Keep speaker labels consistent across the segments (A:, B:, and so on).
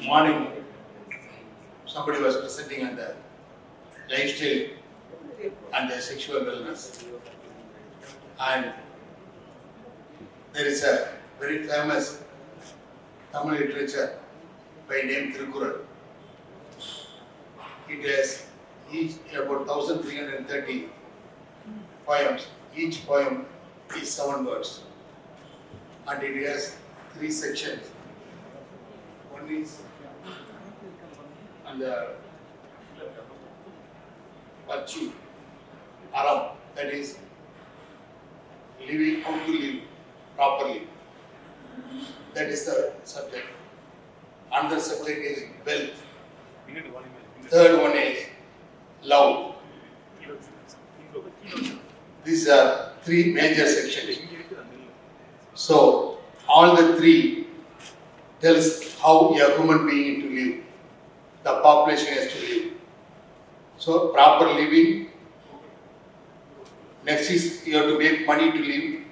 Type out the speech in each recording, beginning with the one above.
A: morning, somebody was presenting on the lifestyle and the sexual wellness. And there is a very famous Tamil literature by name Tirukkural. It has about 1330 poems. Each poem is 7 words. And it has 3 sections. One is on the virtue, aram, that is living, how to live properly. That is the subject. Another subject is wealth. Third one is love. These are 3 major sections. So all the 3 tells how a human being to live. The population has to live. So proper living. Next is you have to make money to live,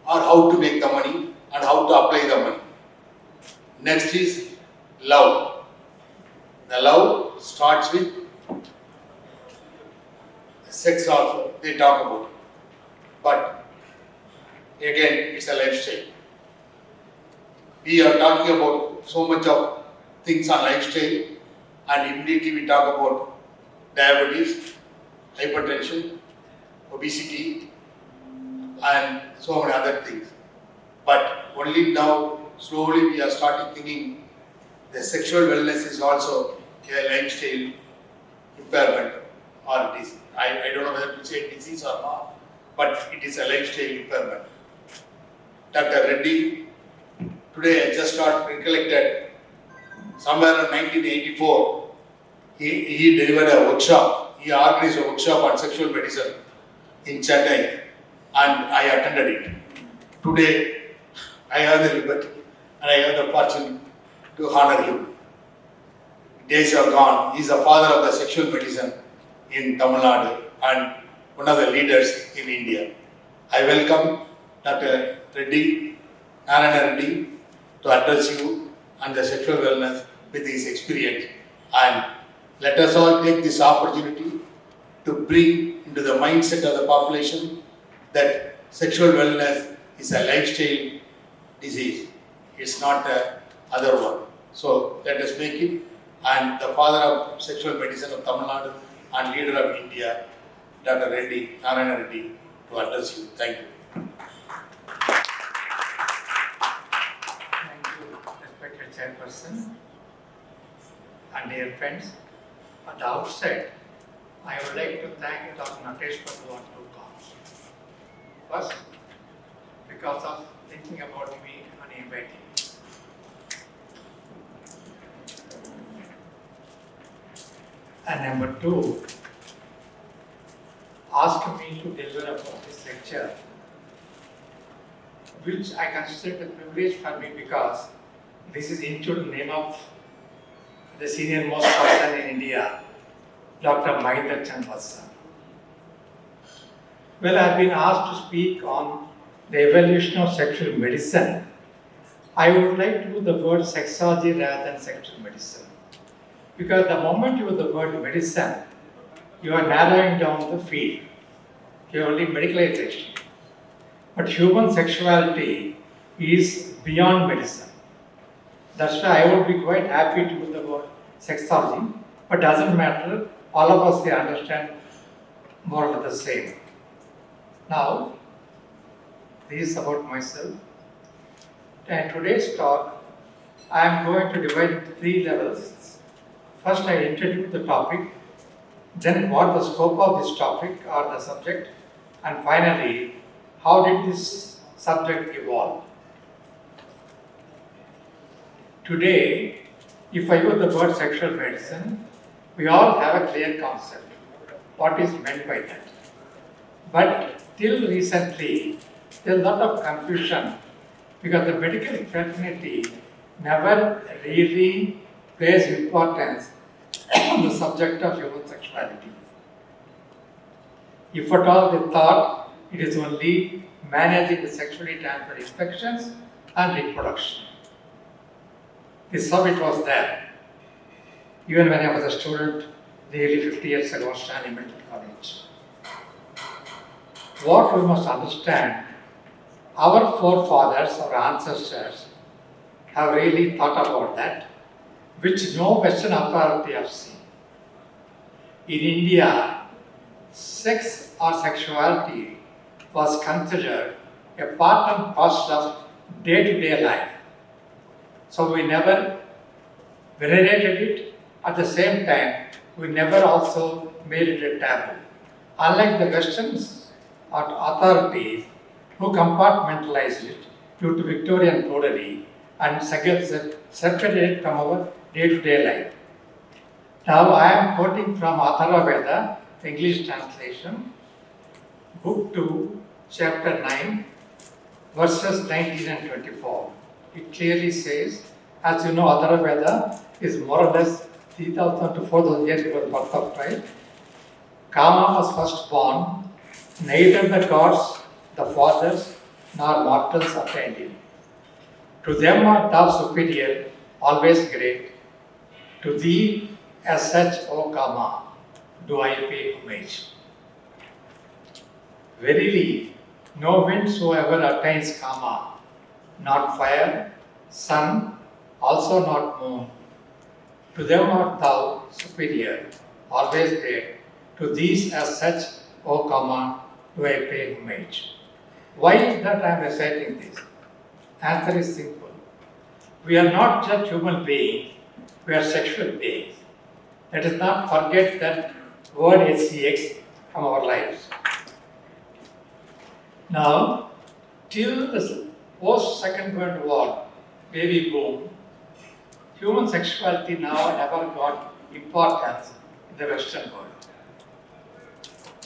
A: or how to make the money and how to apply the money. Next is love. The love starts with sex also, they talk about it. But again, it's a lifestyle. We are talking about so much of things on lifestyle, and immediately we talk about diabetes, hypertension, obesity, and so many other things. But only now, slowly we are starting thinking the sexual wellness is also a lifestyle impairment or disease. I don't know whether to say disease or not, but it is a lifestyle impairment. Dr. Reddy, today I just got recollected, somewhere in 1984, he delivered a workshop. He organized a workshop on sexual medicine in Chennai, and I attended it. Today, I have the liberty and I have the fortune to honor him. Days are gone. He is the father of the sexual medicine in Tamil Nadu and one of the leaders in India. I welcome Dr. Reddy, Narayana Reddy, to address you on the sexual wellness with his experience. And let us all take this opportunity to bring into the mindset of the population that sexual wellness is a lifestyle disease. It's not the other one. So let us make it. And the father of sexual medicine of Tamil Nadu and leader of India, Dr. Reddy, Narayana Reddy, to address you. Thank you.
B: Thank you, respected chairperson and dear friends. At the outset, I would like to thank Dr. Natesh for what to cause. First, because of thinking about me and inviting me. And number 2, asked me to deliver about this lecture, which I consider a privilege for me because this is into the name of the senior most person in India, Dr. Mahendra Chandwasa. Well, I have been asked to speak on the evolution of sexual medicine. I would like to use the word sexology rather than sexual medicine. Because the moment you use the word medicine, you are narrowing down the field. You are only medicalization. But human sexuality is beyond medicine. That's why I would be quite happy to use the word sexology, but doesn't matter, all of us here understand more or less the same. Now, this is about myself. And today's talk, I am going to divide into 3 levels. First, I introduce the topic, then what the scope of this topic or the subject, and finally, how did this subject evolve. Today, if I use the word sexual medicine, we all have a clear concept, what is meant by that. But till recently, there is a lot of confusion because the medical fraternity never really plays importance on the subject of human sexuality. If at all they thought it is only managing the sexually transmitted infections and reproduction. This is how it was there. even when I was a student nearly 50 years ago, Stanley Medical College. What we must understand, our forefathers or ancestors have really thought about that, which no Western authority have seen. In India, sex or sexuality was considered a part and parcel of day-to-day life. So we never venerated it. At the same time, we never also made it a taboo. Unlike the Western authorities who compartmentalized it due to Victorian prudery and separated it from our day-to-day life. Now I am quoting from Atharva Veda, English translation, Book 2, Chapter 9, verses 19 and 24. It clearly says, as you know, Atharva Veda is more or less 3,000 to 4,000 years before the birth of Christ. Kama was first born, neither the gods, the fathers, nor mortals attained him. To them art thou superior, always great. To thee, as such, O Kama, do I pay homage. Verily, no windsoever attains Kama, not fire, sun, also not moon. To them art thou superior, always great. To these, as such, O Kama, do I pay homage. Why is that I am reciting this? Answer is simple. We are not just human beings, we are sexual beings. Let us not forget that word HCX from our lives. Now, till the post-Second World War baby boom, human sexuality now never got importance in the Western world.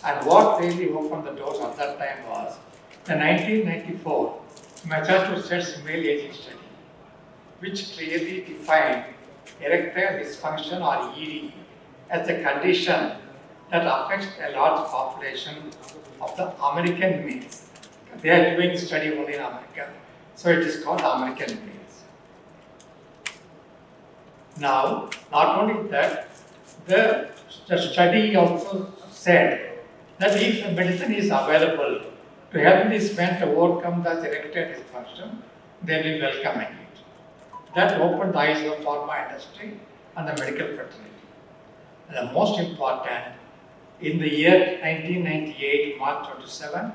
B: And what really opened the doors at that time was the 1994 Massachusetts Male Aging Study, which clearly defined erectile dysfunction or ED as a condition that affects a large population of the American males. They are doing the study only in America, so it is called American males. Now, not only that, the study also said that if medicine is available to help these men to overcome the erectile dysfunction, they will welcome it. That opened the eyes of the pharma industry and the medical fraternity. And the most important, in the year 1998, March 27,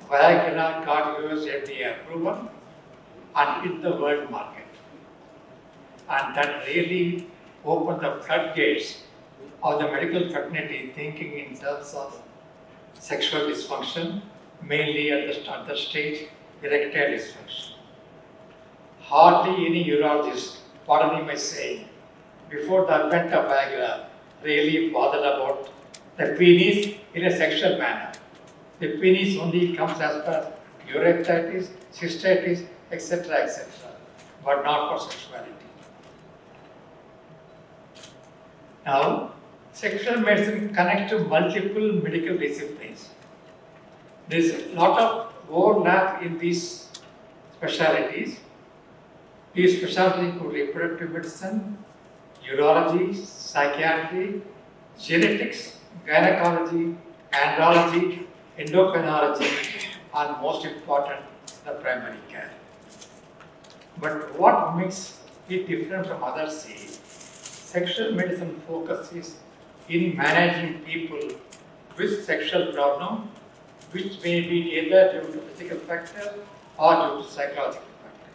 B: Viagra got US FDA approval and hit the world market. And that really opened the floodgates of the medical fraternity thinking in terms of sexual dysfunction, mainly at the stage erectile dysfunction. Hardly any urologist, pardon me my saying, before the advent of Viagra, really bothered about the penis in a sexual manner. The penis only comes as per urethritis, cystitis, etc., but not for sexuality. Now, sexual medicine connects to multiple medical disciplines. There is a lot of overlap in these specialties. These specialties include reproductive medicine, urology, psychiatry, genetics, gynecology, andrology, endocrinology, and most important, the primary care. But what makes it different from others is sexual medicine focuses in managing people with sexual problem, which may be either due to physical factor or due to psychological factor.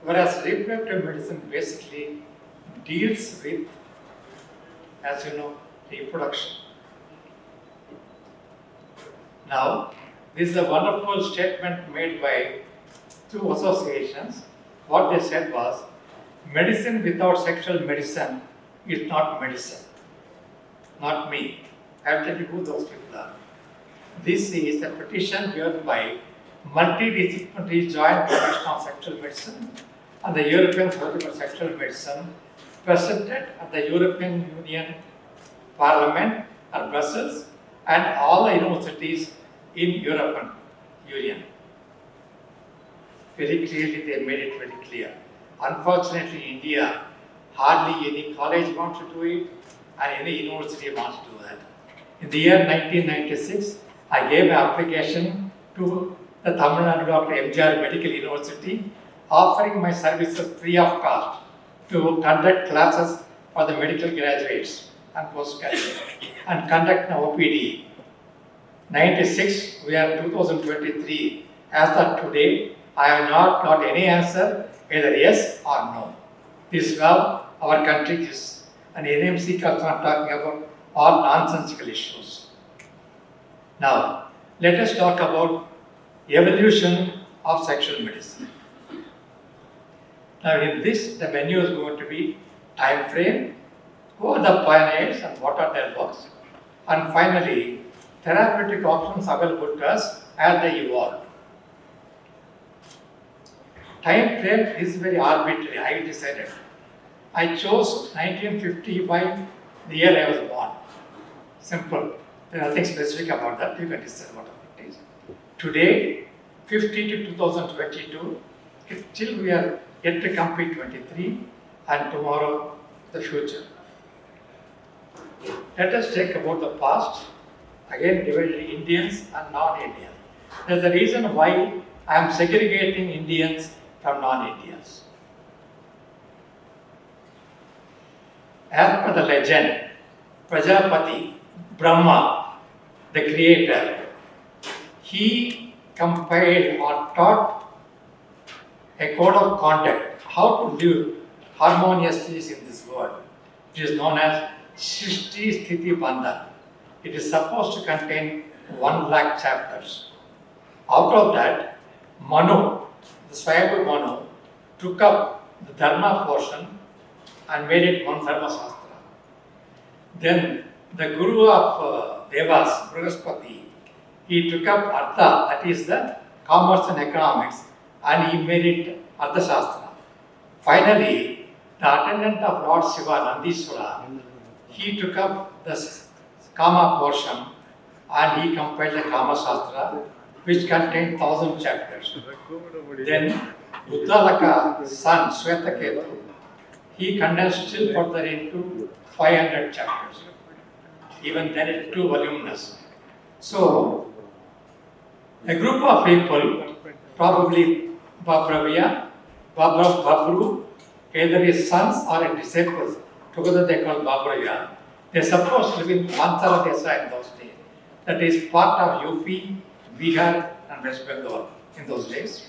B: Whereas reproductive medicine basically deals with, as you know, reproduction. Now, this is a wonderful statement made by two associations. What they said was, medicine without sexual medicine is not medicine. Not me. I will tell you who those people are. This is a petition given by multidisciplinary joint commission on sexual medicine and the European Society for Sexual Medicine, presented at the European Union Parliament at Brussels and all the universities in European Union. Very clearly, they made it very clear. Unfortunately, India hardly any college wants to do it, and any university wants to do that. In the year 1996, I gave an application to the Tamil Nadu Dr. MGR Medical University, offering my services free of cost to conduct classes for the medical graduates and postgraduates and conduct an OPD. 96, we are 2023. As of today, I have not got any answer, either yes or no. This is how our country is. And NMC comes on talking about all nonsensical issues. Now, let us talk about evolution of sexual medicine. Now, in this, the menu is going to be time frame, who are the pioneers and what are their works, and finally, therapeutic options available to us as they evolve. Time frame is very arbitrary, I decided. I chose 1955, the year I was born. Simple. There is nothing specific about that. You can decide what it is. Today, 50 to 2022, still we are yet to complete 23, and tomorrow the future. Let us take about the past. Again, divided Indians and non-Indians. There's a reason why I am segregating Indians from non-Indians. As per the legend, Prajapati, Brahma, the creator, he compiled or taught a code of conduct, how to live harmoniously in this world. It is known as Shishti Sthiti Bandhan. It is supposed to contain 1 lakh chapters. Out of that, Manu, the Swayambhu Manu, took up the Dharma portion and made it one Dharma Shastra. Then the Guru of Devas, Brihaspati, he took up Artha, that is the commerce and economics, and he made it Artha Shastra. Finally, the attendant of Lord Shiva, Nandiswara, he took up the Kama portion and he compiled the Kama Shastra, which contained 1000 chapters. Then Uddalaka's son, Swetaketu, he condensed still further into 500 chapters. Even then it's too voluminous. So, a group of people, probably Babravya, Babru, either his sons or his disciples, together they call Babravya. They supposed to live in Manthara Desa in those days. That is part of UP, Bihar and West Bengal in those days.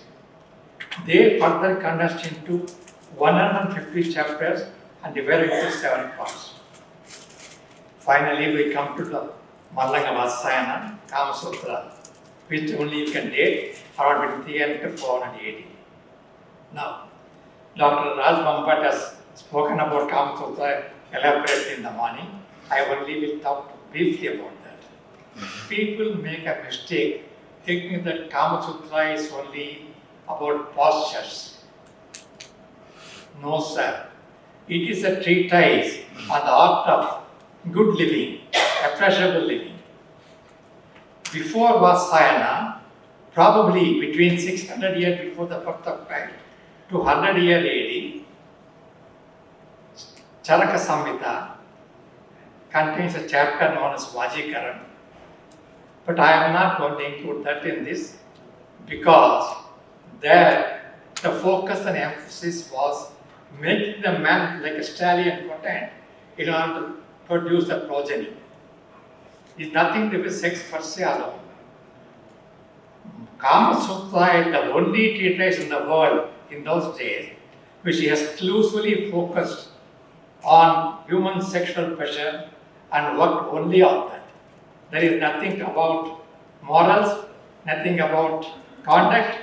B: They further condensed into 150 chapters and divided into 7 parts. Finally, we come to the Mallanga Vasayana, Kama Sutra, which only you can date around 300 to 480. Now, Dr. Raj Bampat has spoken about Kama Sutra elaborately in the morning. I only will talk briefly about that. People make a mistake thinking that Kama Sutra is only about postures. No, sir. It is a treatise on the art of good living, appreciable living. Before Vasayana, probably between 600 years before the birth of Christ to 100 years AD, Charaka Samhita contains a chapter known as Vajikaran. But I am not going to include that in this because there the focus and emphasis was making the man like a stallion potent in order to produce the progeny. It's nothing to do with sex per se alone. Kama Sutra is the only treatise in the world in those days which exclusively focused on human sexual pleasure and worked only on that. There is nothing about morals, nothing about conduct,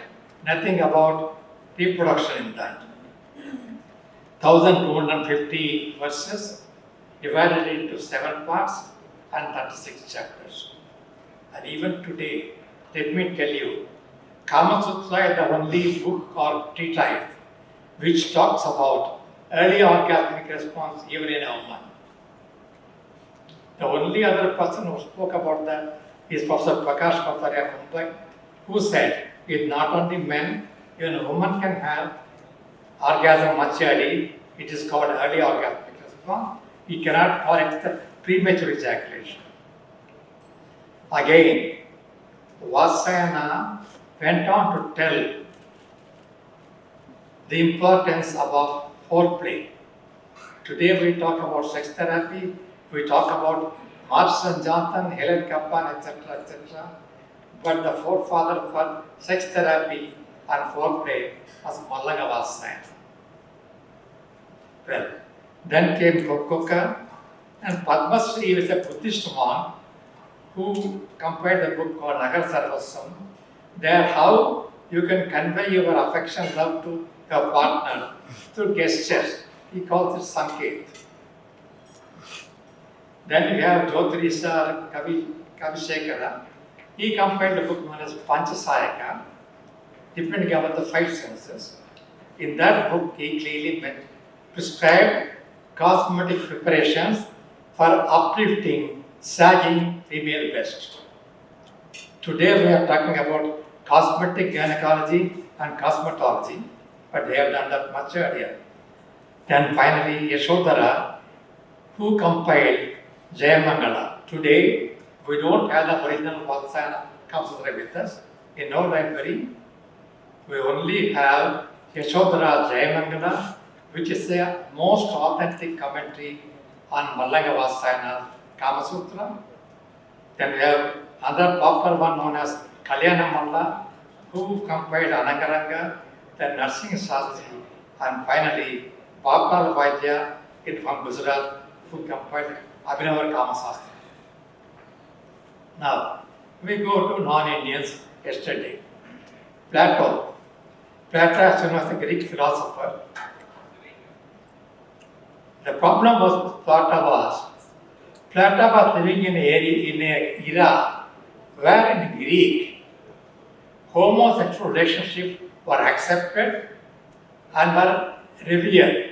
B: nothing about reproduction in that. 1250 verses divided into 7 parts and 36 chapters. And even today, let me tell you, Kama Sutra is the only book or treatise which talks about early orgasmic response even in a woman. The only other person who spoke about that is Professor Prakash Kothari of Mumbai, who said it's not only men, even a woman can have orgasm much early It is called early orgasmic response. He cannot correct the premature ejaculation. Again, Vasayana went on to tell the importance of foreplay. Today we talk about sex therapy, we talk about Marx and Jonathan, Helen Kaplan, etc., etc. But the forefather for sex therapy and foreplay was Mallaga Vasayana. Well, then came Kokoka, and Padma Sri is a Buddhist monk who compiled a book called Nagar Sarvasam. There, how you can convey your affection, love to your partner through gestures. He calls it Sanket. Then we have Jyotirisa Kavisekara. He compiled a book known as Panchasayaka, depending on the five senses. In that book, he clearly prescribed cosmetic preparations for uplifting, sagging female breast. Today we are talking about cosmetic gynecology and cosmetology, but they have done that much earlier. Then finally, Yashodhara, who compiled Jayamangala. Today, we don't have the original Vasayana Kamsudra with us. In our library, we only have Yashodhara Jayamangala, which is the most authentic commentary on Mallaga Vasayana Kama Sutra. Then we have another popular one known as Kalyana Malla, who compiled Anangaranga, then Narsingh Shastri, and finally Bapal Vaidya from Gujarat, who compiled Abhinavar Kama Shastra. Now, we go to non-Indians yesterday. Plato. Plato, as you know, is a Greek philosopher. The problem was Plato was living in an era where in Greek, homosexual relationships were accepted and were revered.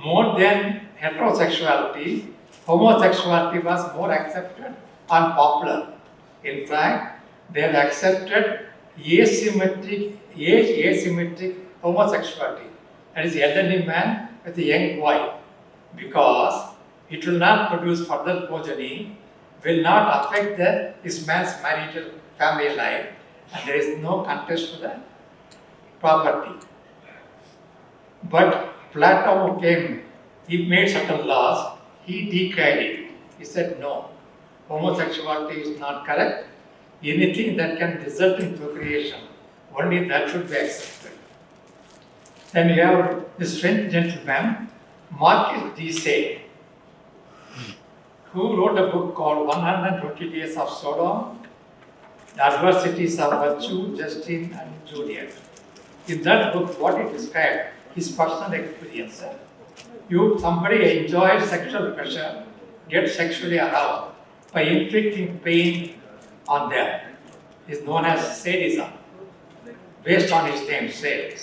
B: More than heterosexuality, homosexuality was more accepted and popular. In fact, they have accepted age-asymmetric homosexuality. That is, elderly man with a young boy, because it will not produce further progeny, will not affect this man's marital family life, and there is no contest to the property. But Plato came, he made certain laws, he decried it. He said, no, homosexuality is not correct. Anything that can result in procreation, only that should be accepted. Then you have this French gentleman, Marquis de Sade, who wrote a book called 120 Days of Sodom, The Adversities of Virtue, Justine and Juliet. In that book, what he described, his personal experience. Somebody enjoys sexual pleasure, gets sexually aroused by inflicting pain on them. Is known as sadism, based on his name, Sade.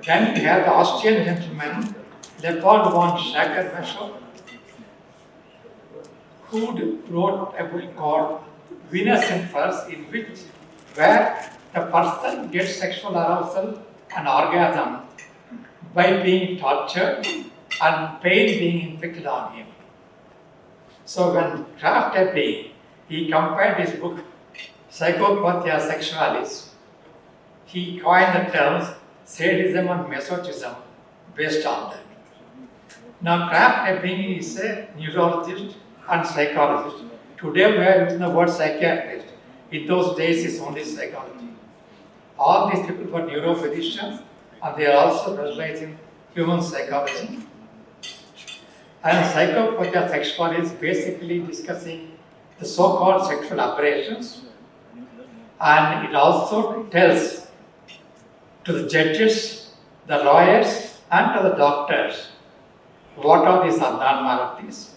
B: Then we have the Austrian gentleman, Leopold von Sacher-Masoch, who wrote a book called Venus and Furs, where the person gets sexual arousal and orgasm by being tortured and pain being inflicted on him. So when Kraft Epping, he compared his book Psychopathia Sexualis, he coined the terms sadism and masochism based on that. Now Kraft Epping is a neurologist and psychologist. Today we are using the word psychiatrist. In those days it's only psychology. All these people were neurophysicians and they are also specialized in human psychology. And Psychopathia Sexualis is basically discussing the so-called sexual aberrations, and it also tells to the judges, the lawyers, and to the doctors what are these abnormalities.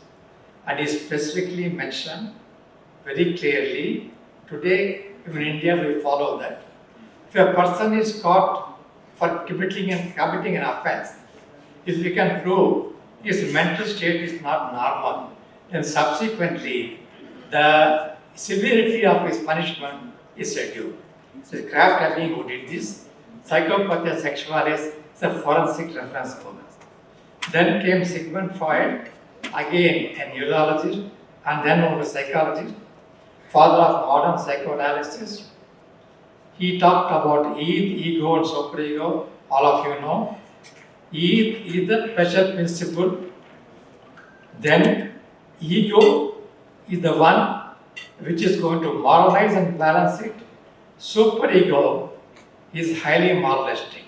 B: And is specifically mentioned very clearly. Today, in India, we follow that. If a person is caught for committing an offense, if we can prove his mental state is not normal, then subsequently the severity of his punishment is reduced. So Kraft Epping, who did this, Psychopathia Sexualis, It's a forensic reference book. Then came Sigmund Freud, again a neurologist, and then a psychologist, father of modern psychoanalysis. He talked about ego, and superego, all of you know. Is the pressure principle. Then ego is the one which is going to moralize and balance it. Superego is highly moralistic.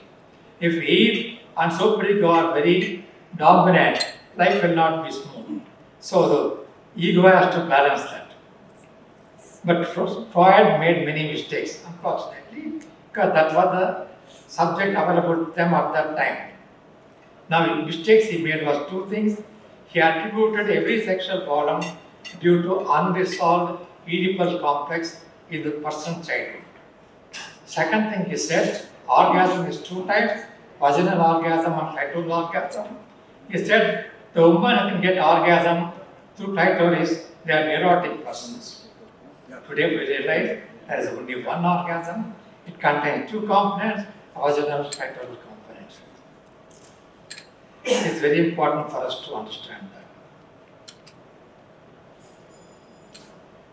B: If ego and superego are very dominant, life will not be smooth. So the ego has to balance that. But Freud made many mistakes, unfortunately, because that was the subject available to them at that time. Now, the mistakes he made was two things. He attributed every sexual problem due to unresolved Oedipal complex in the person's childhood. Second thing he said, orgasm is two types, vaginal orgasm and clitoral orgasm. He said the woman who can get orgasm through clitoris, they are neurotic persons. Today we realize there is only one orgasm. It contains two components, vaginal and clitoral components. It is very important for us to understand that.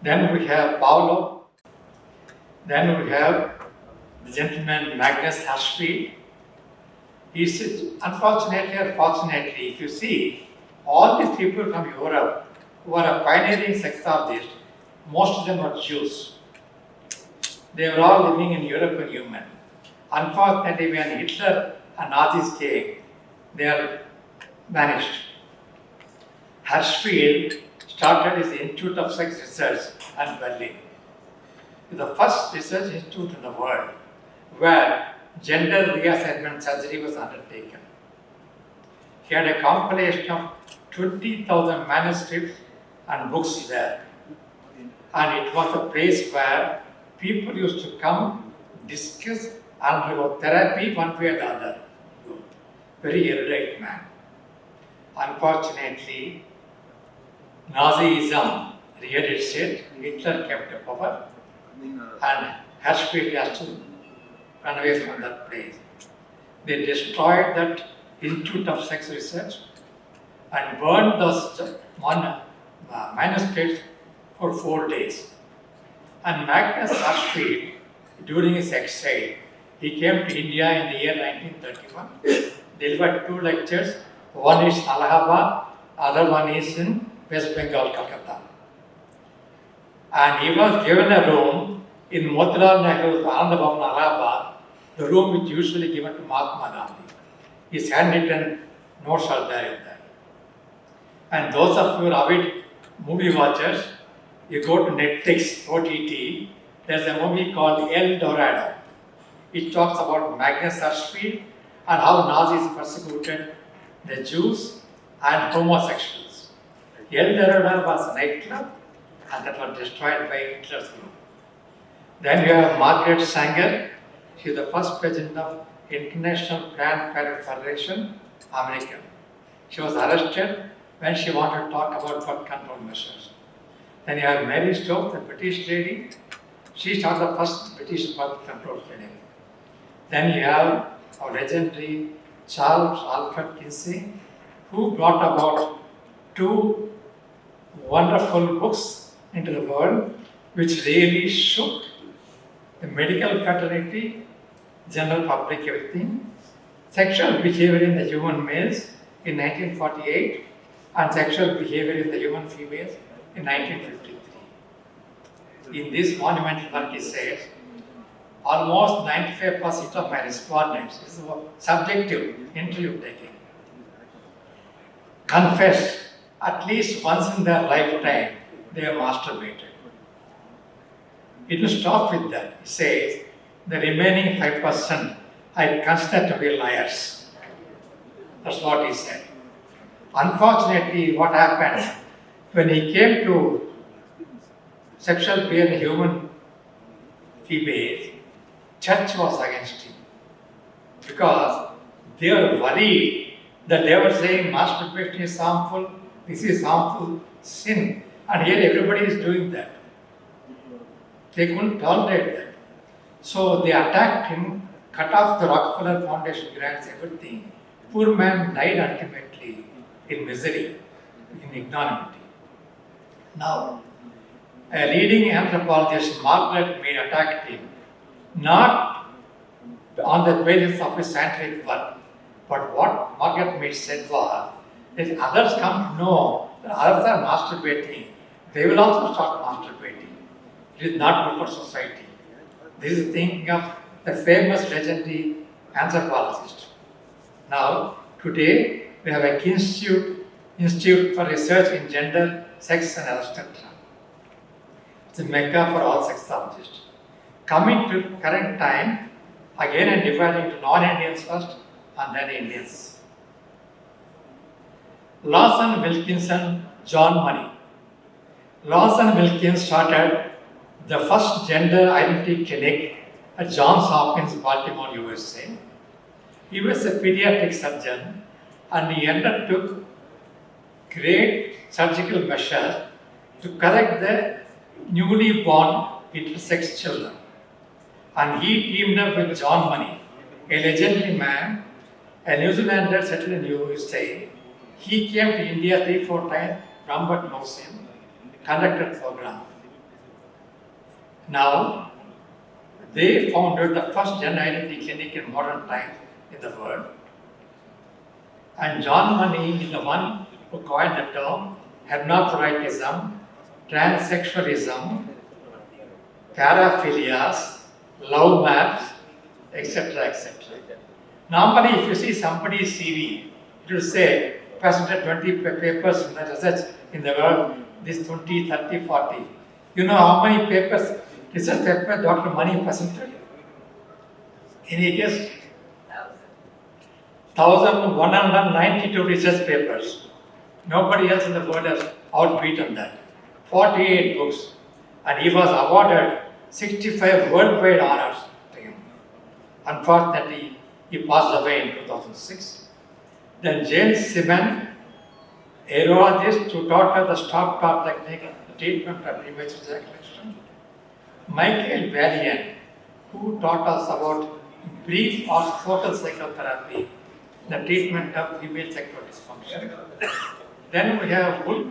B: Then we have Paulo. Then we have the gentleman Magnus Hirschfeld. He said, unfortunately or fortunately, if you see, all these people from Europe who are pioneering sexologists, most of them are Jews. They were all living in European Union. Unfortunately, when Hitler and Nazis came, they are vanished. Hirschfeld started his Institute of Sex Research in Berlin. It's the first research institute in the world where gender reassignment surgery was undertaken. He had a compilation of 20,000 manuscripts and books there. And it was a place where people used to come, discuss, and undergo therapy one way or the other. Very erudite man. Unfortunately, Nazism reared its head, Hitler kept the power, and Hirschfeld has to run away from that place. They destroyed that Institute of Sex Research and burned those manuscripts for 4 days. And Magnus Hirschfeld, during his exile, he came to India in the year 1931, delivered 2 lectures. One is in Allahabad, other one is in West Bengal, Calcutta. And he was given a room in Motilal Nehru's Anand Bhavan, Allahabad, the room which usually given to Mahatma Gandhi. His handwritten notes are there in that. And those of you avid movie watchers, you go to Netflix, OTT, there's a movie called El Dorado. It talks about Magnus Hirschfeld and how Nazis persecuted the Jews and homosexuals. El Dorado was a nightclub and that was destroyed by Hitler's group. Then you have Margaret Sanger. She is the first president of International Planned Parenthood Federation, American. She was arrested when she wanted to talk about birth control measures. Then you have Mary Stopes, the British lady. She started the first British birth control clinic. Then you have our legendary Charles Alfred Kinsey, who brought about 2 wonderful books into the world, which really shook the medical fraternity, general public, everything. Sexual behavior in the human males in 1948 and sexual behavior in the human females in 1953. In this monumental work, he says, almost 95% of my respondents, this is a subjective interview taking, confess at least once in their lifetime they have masturbated. It will stop with that. He says, the remaining 5% I consider to be liars. That's what he said. Unfortunately, what happened when he came to sexual behavior in human females, church was against him because they were worried that they were saying masturbation is harmful, this is harmful sin, and here everybody is doing that. They couldn't tolerate that. So they attacked him cut off the Rockefeller Foundation grants, everything. Poor man died ultimately in misery, in ignominy. Now, a leading anthropologist, Margaret Mead, attacked him, not on the basis of his scientific work, but what Margaret Mead said was, if others come to know that others are masturbating, they will also start masturbating. It is not good for society. This is thinking of the famous legendary anthropologist. Now, today we have a Institute for Research in Gender, Sex and etc. It's a mecca for all sexologists. Coming to current time, again I'm dividing to non-Indians first and then Indians. Lawson Wilkinson, John Money. Lawson Wilkins started the first gender identity clinic at Johns Hopkins, Baltimore, USA. He was a pediatric surgeon and he undertook great surgical measures to correct the newly born intersex children. And he teamed up with John Money, a legendary man, a New Zealander settled in USA. He came to India 3-4 times, Rambert knows him, conducted program. Now, they founded the first gender identity clinic in modern times in the world. And John Money is the one who coined the term hermaphroditism, transsexualism, paraphilias, love maps, etc. etc. Normally, if you see somebody's CV, it will say, presented 20 papers in the research in the world, this 20, 30, 40. You know how many papers, research papers Dr. Money presented? Any guess? 1,192 research papers. Nobody else in the world has outbeaten that. 48 books. And he was awarded 65 worldwide honors to him. Unfortunately, he passed away in 2006. Then James Simon, a urologist who taught us the stop-top technique, the treatment of premature ejaculation. Michael Valiant, who taught us about brief or focal psychotherapy, the treatment of female sexual dysfunction. Then we have Wolf,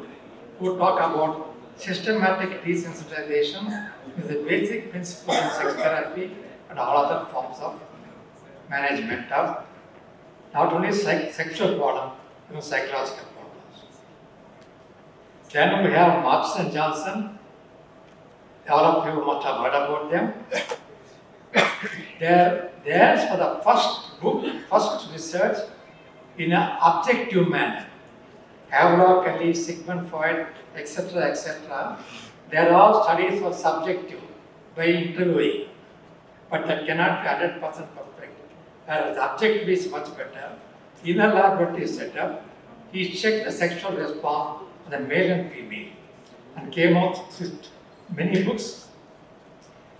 B: who talk about systematic desensitization is the basic principle in sex therapy and all other forms of management of not only sexual problems, even psychological problems. Then we have Marks and Johnson. All of you must have heard about them. Theirs for the first book, first research in an objective manner. Havelock, Ellie, Sigmund Freud, etc., etc. They are all studies for subjective by interviewing, but that cannot be 100% perfect. Whereas the objective is much better. In a laboratory setup, he checked the sexual response of the male and female and came out with many books.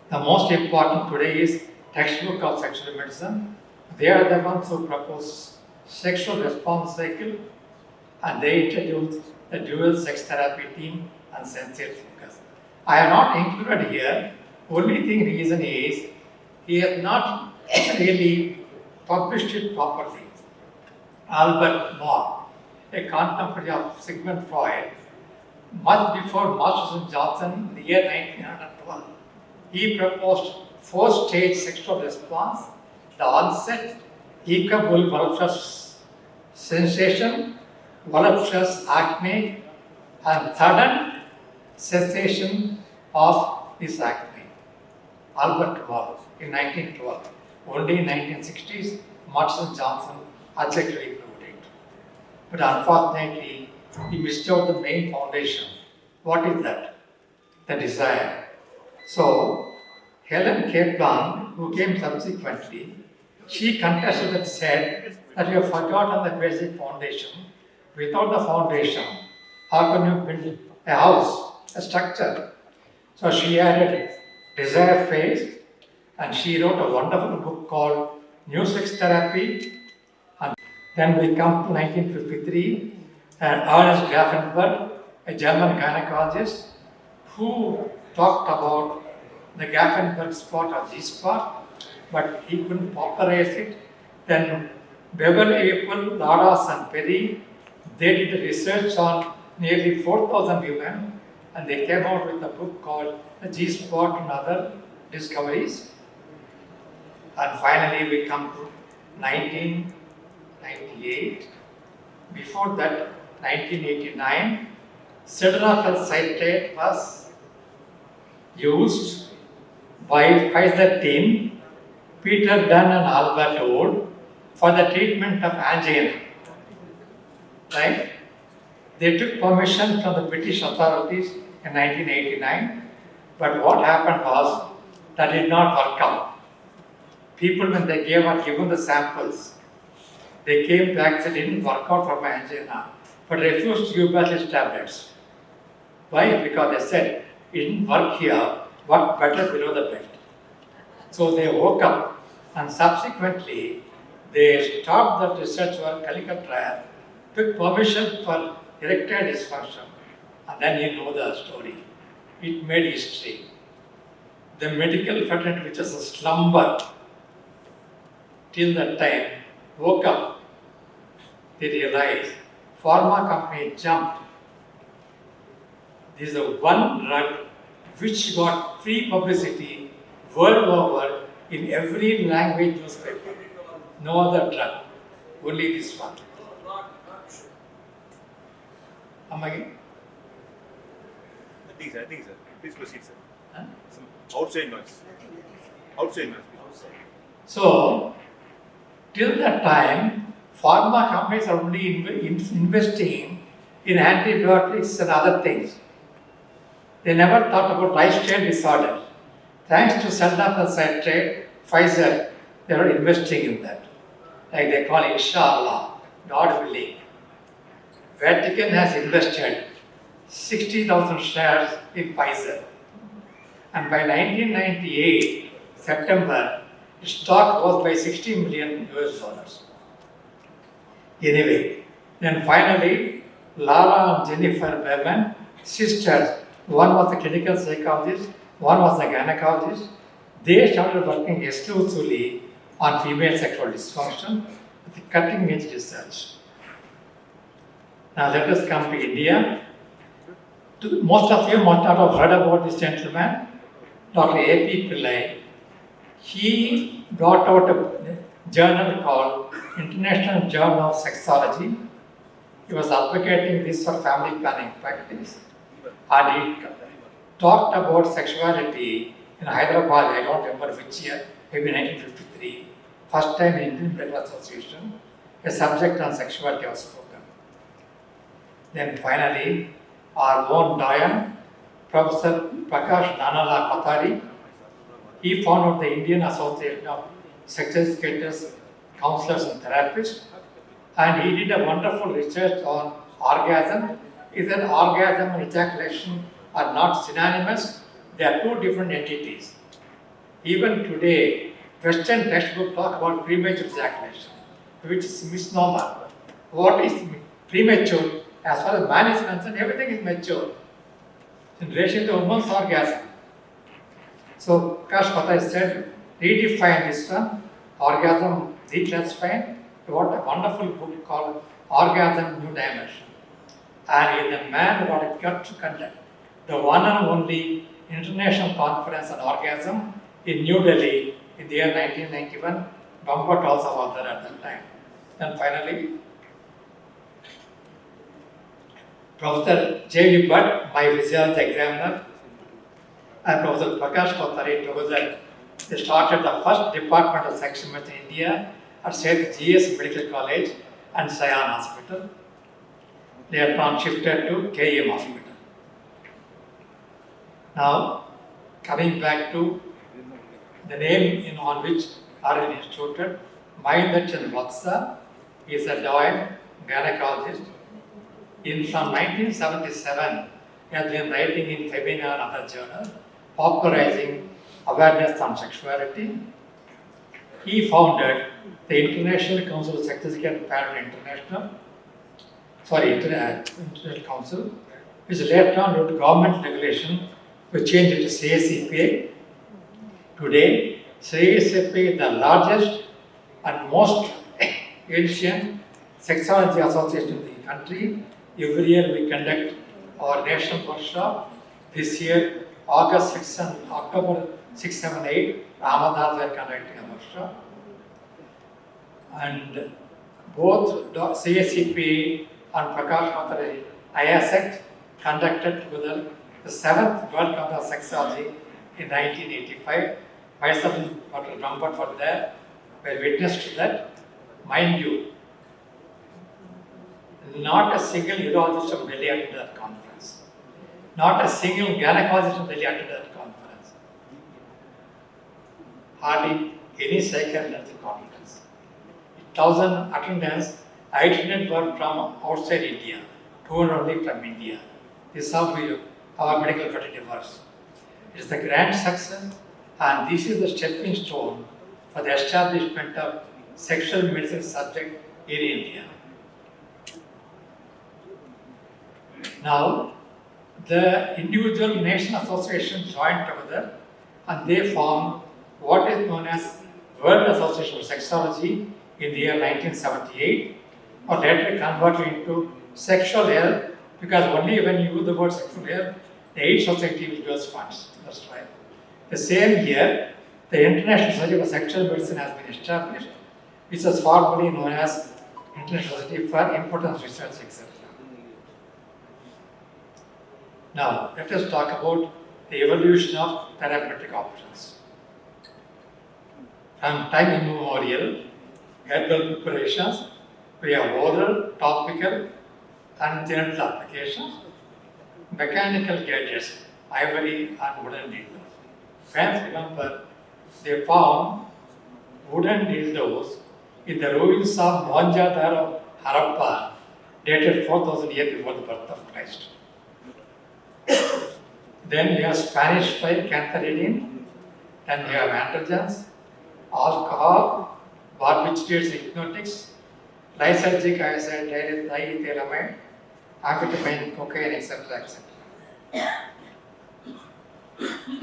B: The most important today is textbook of sexual medicine. They are the ones who propose sexual response cycle and they introduced the dual sex therapy team and sensory focus. I have not included here, only reason is he has not really published it properly. Albert Moore, a contemporary of Sigmund Freud, much before Masters and Johnson in the year 1912, he proposed 4-stage sexual response, the onset, equable voluptuous sensation, voluptuous acme, and sudden cessation of this acme. Albert Moore in 1912. Only in 1960s, Masters and Johnson objectively proved it. But unfortunately, he missed out the main foundation. What is that? The desire. So, Helen Kaplan, who came subsequently, she contested and said that you have forgotten the basic foundation. Without the foundation, how can you build a house, a structure? So she added desire phase, and she wrote a wonderful book called New Sex Therapy. And then we come to 1953, and Ernest Grafenberg, a German gynecologist, who talked about the Grafenberg spot or G-spot, but he couldn't popularize it. Then Beverly Apple, Ladas and Perry, they did research on nearly 4,000 women and they came out with a book called The G-Spot and Other Discoveries. And finally we come to 1998. Before that, 1989, sildenafil citrate was used by Pfizer team, Peter Dunn and Albert Wood, for the treatment of angina. Right? They took permission from the British authorities in 1989, but what happened was that did not work out. People, when they given the samples, they came back and said it didn't work out for my angina, but refused to give back his tablets. Why? Because they said it didn't work here, worked better below the belt. So they woke up and subsequently they stopped the research work, clinical trial, took permission for erectile dysfunction, and then you know the story. It made history. The medical fraternity, which was a slumber till that time, woke up. They realized pharma company jumped. This is the one drug which got free publicity world over in every language newspaper. No other drug, only this one. Am I?
C: Please, please proceed, sir.
B: Huh?
C: Some outside noise. Outside noise.
B: So, till that time, pharma companies are only investing in antibiotics and other things. They never thought about lifestyle disorder. Thanks to sildenafil citrate, Pfizer, they are investing in that. Like they call it, Inshallah, God willing. Vatican has invested 60,000 shares in Pfizer. And by 1998, September, its stock was by 60 million US dollars. Anyway, then finally, Lara and Jennifer Berman, sisters, one was a clinical psychologist, one was a gynecologist, they started working exclusively on female sexual dysfunction with cutting edge research. Now let us come to India. Most of you must not have heard about this gentleman, Dr. A.P. Pillai. He brought out a journal called International Journal of Sexology. He was advocating this for family planning practice. And he talked about sexuality in Hyderabad, I don't remember which year, maybe 1953. First time in Indian Medical Association, a subject on sexuality was spoken. Then finally, our own Doyen, Professor Prakash Nanala Kothari, he founded the Indian Association of Sex Educators, Counselors and Therapists, and he did a wonderful research on orgasm. Is that orgasm and ejaculation are not synonymous? They are two different entities. Even today, Western textbooks talk about premature ejaculation, which is misnomer. What is premature? As far as man is concerned, everything is mature in relation to woman's orgasm. So, Prakash Kothari said, redefine this one, orgasm declassified. What a wonderful book called Orgasm New Dimension. And in the man what it got to conduct the one and only international conference on orgasm in New Delhi in the year 1991. Bambat also was there at that time. And finally, Professor J.V. Bhatt, my physiology examiner, and Professor Prakash Kothari together, they started the first department of sexual medicine in India at St. G.S. Medical College and Sion Hospital. They are transhifted to KM Hospital. Now, coming back to the name on which are instituted, Mahindra Vatsa is a Doyen gynecologist. From 1977, he has been writing in Femina and other journals, popularizing awareness on sexuality. He founded the International Council of Sex Education Parent International Council, which later on due to government regulation, we changed it to CACPA. Today, CSFP is the largest and most ancient sexology association in the country. Every year we conduct our national workshop. This year, October 6, 7, 8, Ramadan we are conducting a workshop. And both CSCP and Prakash Mathare IASEC conducted together the 7th World Congress of Sexology in 1985. Myself and Dr. Rampart were there, were witness to that. Mind you, not a single urologist from Delhi attended that conference. Not a single gynecologist from Delhi attended that conference. Hardly any psychiatrist at the conference. 1,000 attendants, 800 were from outside India, 200 only from India. This is how our medical fraternity works. It is the grand success, and this is the stepping stone for the establishment of sexual medicine subject in India. Now, the individual nation associations joined together and they formed what is known as World Association of Sexology in the year 1978, or later converted into sexual health, because only when you use the word sexual health, the AIDS Society will use funds. That's right. The same year, the International Society for Sexual Medicine has been established, which was formerly known as International Society for Importance Research, etc. Now, let us talk about the evolution of therapeutic options. From time immemorial, herbal preparations, we have oral, topical, and genital applications, mechanical gadgets, ivory and wooden needles. Friends, remember, they found wooden dildos in the ruins of Mohenjo-daro, Harappa, dated 4,000 years before the birth of Christ. Then we have Spanish fly, cantharidin. Then we have androgens, alcohol, barbiturates, hypnotics, lysergic acid, diethylamide, amphetamine, cocaine, etc. etc.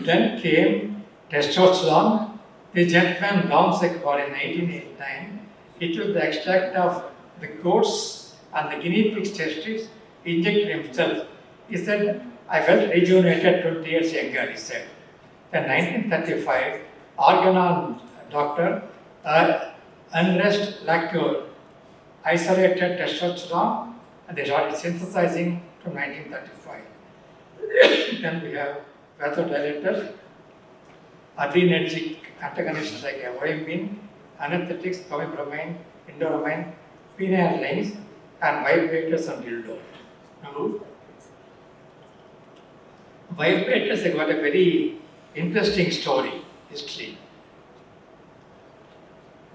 B: Then came testosterone. The gentleman Lonsek in 1889, he took the extract of the goats and the guinea pig's testes, injected himself. He said, I felt rejuvenated 20 years younger, he said. Then 1935, organon doctor, unrest lacquer, isolated testosterone, and they started synthesizing from 1935. Then we have vasodilators, adrenergic antagonists like evoimine, anesthetics, clomipramine, indoramine, penile rings, and vibrators and dildo. Now, vibrators have got a very interesting history.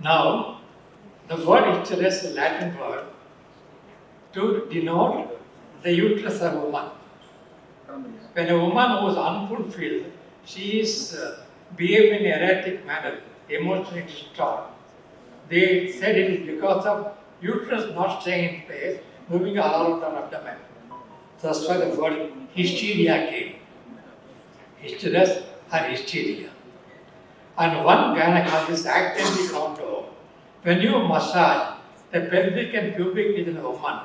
B: Now, the word itself is a Latin word to denote the uterus of a woman. When a woman who is unfulfilled, she is behaving in an erratic manner, emotionally distraught. They said it is because of uterus not staying in place, moving all around the abdomen. That's why the word hysteria came. Hysteris or hysteria. And one gynecologist actively found out when you massage the pelvic and pubic region of a woman,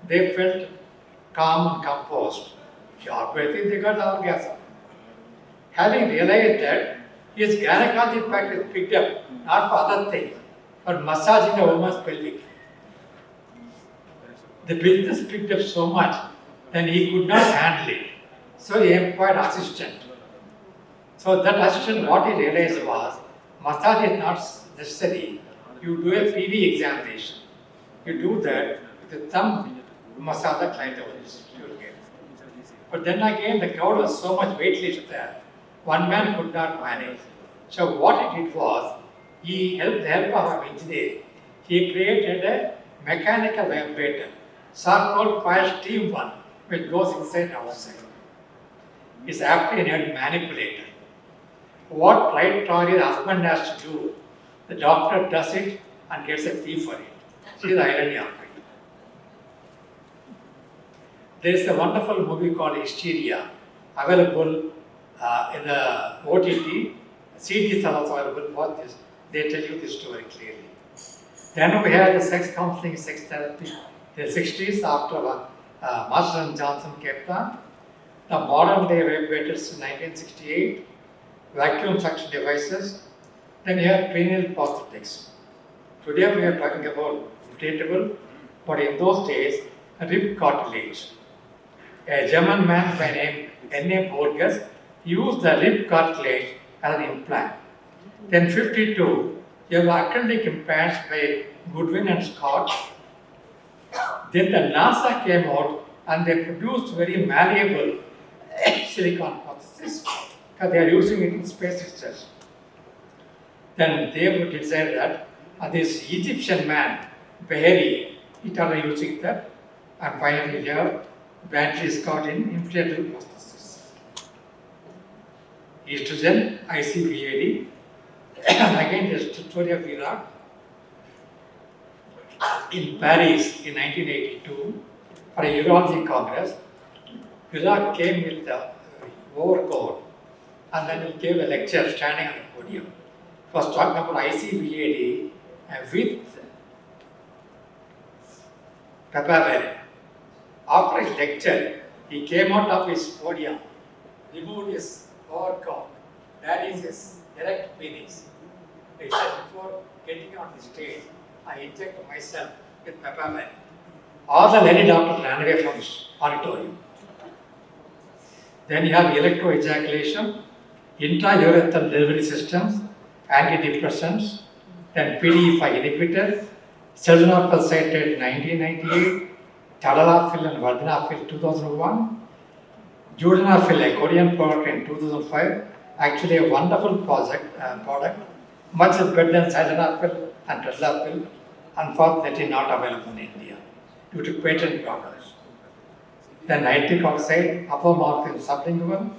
B: they felt calm and composed. Short breathing, they got orgasm. Having realized that, his gynecology practice picked up, not for other things, but massaging a woman's pelvic. The business picked up so much, then he could not handle it. So he employed assistant. So that assistant, what he realized was, massage is not necessary. You do a PV examination. You do that with the thumb, you massage the clitoris. But then again, the crowd was so much weightless there, one man could not manage. So what he did was, he helped the help of an engineer. He created a mechanical vibrator, so-called fire steam one, which goes inside and outside. It's actually a manipulator. What right target the husband has to do, the doctor does it and gets a fee for it. See the irony of it. There is a wonderful movie called Hysteria, available in the OTT, CDs are also available for this. They tell you this story clearly. Then we had the sex counseling, sex therapy. In the 60s, after Marston and Johnson kept on, the modern day vibrators in 1968, vacuum suction devices, then you have cranial prosthetics. Today we are talking about inflatable, but in those days, rib cartilage. A German man by name N.A. Borges used the rib cartilage as an implant. Then 52, you have acrylic implants by Goodwin and Scott. Then the NASA came out and they produced very malleable silicon prosthesis because they are using it in space research. Then they would decide that this Egyptian man, Beheri, he started using that, and finally here, Bantry Scott in inflatable prosthesis. Estrogen, ICVAD, and again the story of Iraq. In Paris in 1982, for a urology congress, Iraq came with the overcoat and then he gave a lecture standing on the podium. He was talking about ICVAD with Pepaveri. After his lecture, he came out of his podium, removed his overcoat, that is his erect penis. He said, before getting on the stage, I injected myself with Pepaveri. All the lady doctors ran away from this auditorium. Then you have electroejaculation, intraurethral delivery systems, antidepressants, then PDE5 inhibitor, sildenafil cited 1998, tadalafil and vardenafil 2001, Judenafil, a Korean product in 2005, actually a wonderful product, much better than sildenafil and tadalafil, unfortunately not available in India due to patent problems. Then nitric oxide, apomorphine sublingual,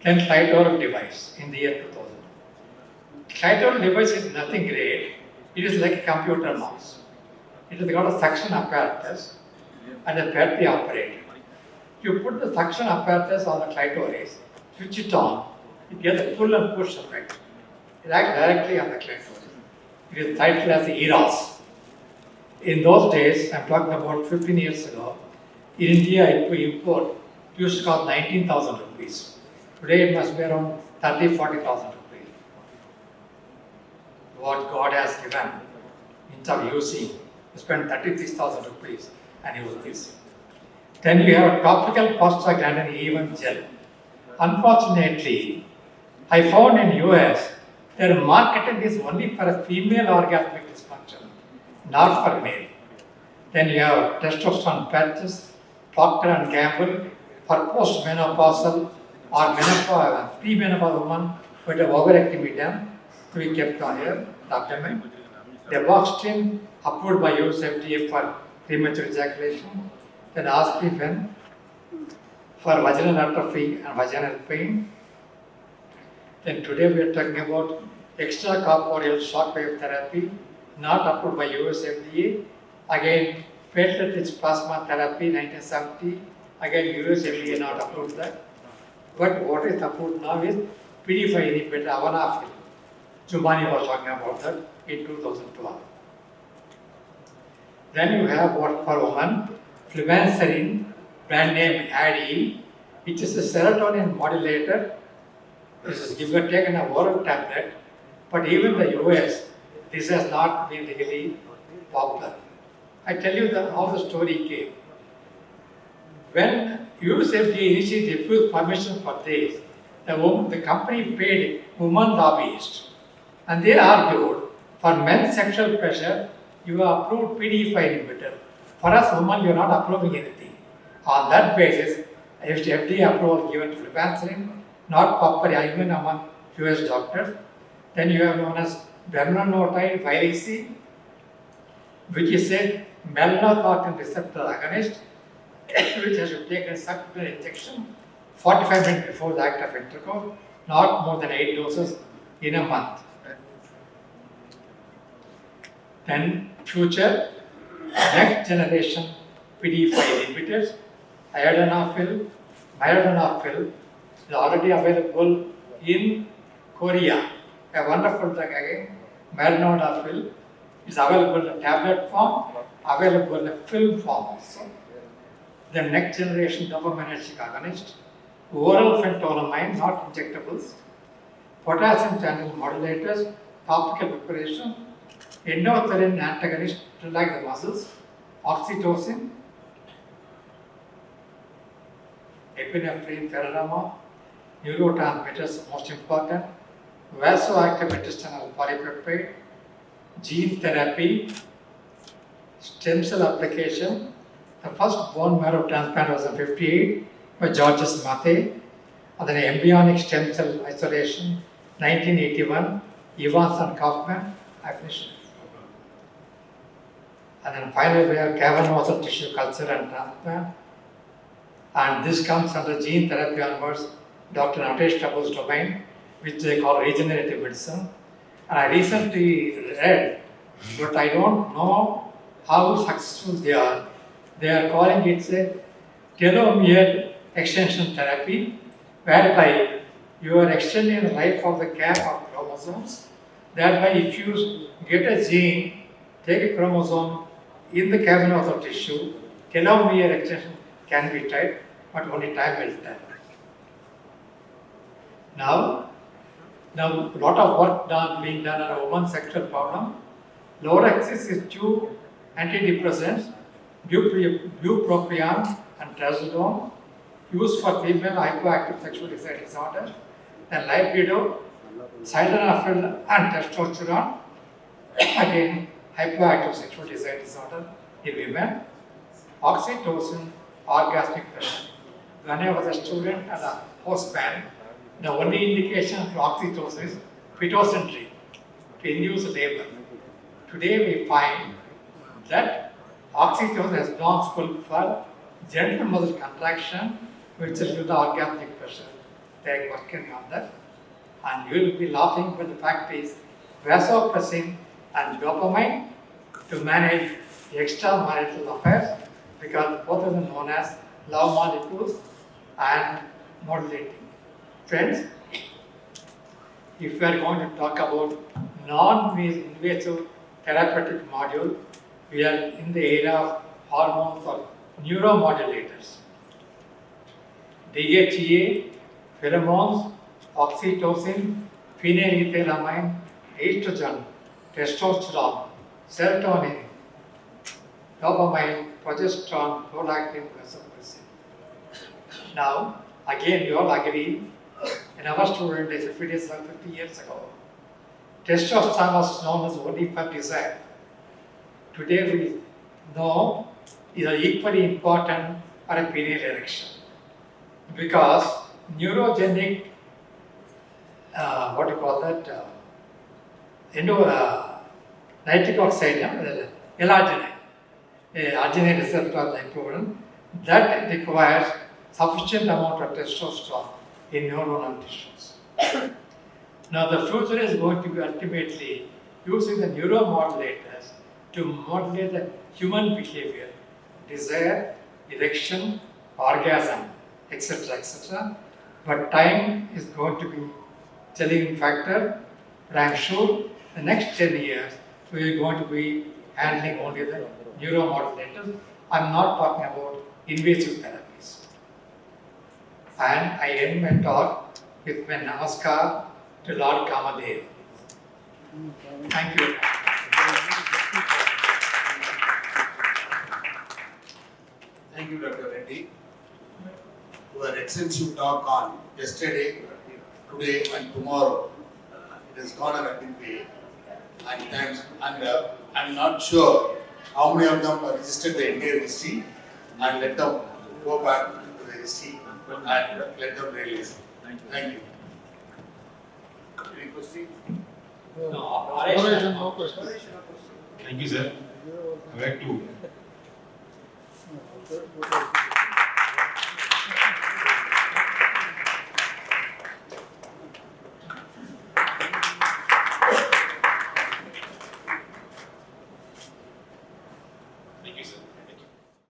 B: then clitoral device in the year 2000. Clitoral device is nothing great, it is like a computer mouse. It has got a suction apparatus and a battery operator. You put the suction apparatus on the clitoris, switch it on, it gets a pull and push effect. It acts directly on the clitoris. It is titled as the Eros. In those days, I'm talking about 15 years ago, in India, import used to cost 19,000 rupees. Today, it must be around 40,000 rupees. What God has given, instead of using, you spend 36,000 rupees and use this. Then you have a topical prostaglandin E1 gel. Unfortunately, I found in US, their marketing is only for a female orgasmic dysfunction, not for male. Then you have testosterone patches, Procter and Gamble for postmenopausal or premenopausal woman who had overactivity done to be kept on here, abdomen. The Boxtin approved by US FDA for premature ejaculation. Then aspirin for vaginal atrophy and vaginal pain. Then today we are talking about extracorporeal shockwave therapy, not approved by US FDA. Again, platelet-rich plasma therapy, 1970. Again, US FDA not approved that. But what is approved now is PD5 inhibitor, avanafil. Jumani was talking about that in 2012. Then you have what for women, flubanserin, brand name ADI, which is a serotonin modulator. This is given taken a oral tablet, but even the US, this has not been really popular. I tell you how the story came. When US FDA initially refused permission for this, the company paid women lobbyists, and they argued for men's sexual pleasure, you have approved PD5 inhibitor. For us women, you are not approving anything. On that basis, FDA approval given to flubanserin, not popular even among US doctors. Then you have known as bremelanotide virusi, which is a melanocortin receptor agonist, which has to take a subcutaneous injection 45 minutes before the act of intercourse, not more than 8 doses in a month. Then future next generation PD5 inhibitors, iodinafil, is already available in Korea, a wonderful drug again, Marinodafil, is available in tablet form, available in film form also. The next generation dopaminergic agonist, oral phentolamine, not injectables, potassium channel modulators, topical preparation, endothelin antagonist to relax the muscles, oxytocin, epinephrine, pheromones, neurotransmitters most important, vasoactive intestinal polypeptide, gene therapy, stem cell application. The first bone marrow transplant was in 58 by Georges Mathey, and then embryonic stem cell isolation, 1981, Evans and Kaufman. I finished. And then finally we have cavernosal tissue culture and transplant. And this comes under gene therapy onwards, Dr. Natesh Tabu's domain, which they call regenerative medicine. And I recently read, but I don't know how successful they are. They are calling it a telomere extension therapy, whereby you are extending the life of the gap of chromosomes. Thereby, if you get a gene, take a chromosome in the cavernous of tissue, telomere extension can be tried, but only time will tell. Now, a lot of work being done on a woman's sexual problem. Lower axis is two antidepressants, bupropion and trazodone, used for female hypoactive sexual desire disorder. Then libido, sildenafil and testosterone, again hypoactive sexual desire disorder in women. Oxytocin, orgasmic pleasure. When I was a student and a postman, the only indication for oxytocin is pitocin to induce labor. Today we find that oxytocin is responsible for genital muscle contraction, which is with the orgasmic pressure. They are working on that. And you will be laughing, but the fact is vasopressin and dopamine to manage extramarital affairs, because both of them known as love molecules and modulating. Friends, if we are going to talk about non-invasive therapeutic module, we are in the area of hormones or neuromodulators. DHEA, pheromones, oxytocin, phenylethylamine, estrogen, testosterone, serotonin, dopamine, progesterone, prolactin, vasopressin. Now, again, you all agree, in our student days, 50 years ago, testosterone was known as only for desire. Today we know it is equally important for a period erection, because neurogenic, nitric oxide, L-arginine, arginine receptor improvement, that requires sufficient amount of testosterone in neuronal tissues. Now the future is going to be ultimately using the neuromodulators to modulate the human behavior, desire, erection, orgasm, etc., etc. But time is going to be telling factor, but I am sure the next 10 years we are going to be handling only the neuromodulators. I am not talking about invasive therapies. And I end my talk with my namaskar to Lord Kamadev. Thank you.
A: Thank you, Dr. Reddy. Your extensive talk on yesterday, today, and tomorrow, it has gone a big way. And thanks. And I'm not sure how many of them have registered the Indian history, and let them go back to the history and let them realize. Thank you. Any question?
B: No question.
D: Thank you, sir. I would like to. Thank you, sir.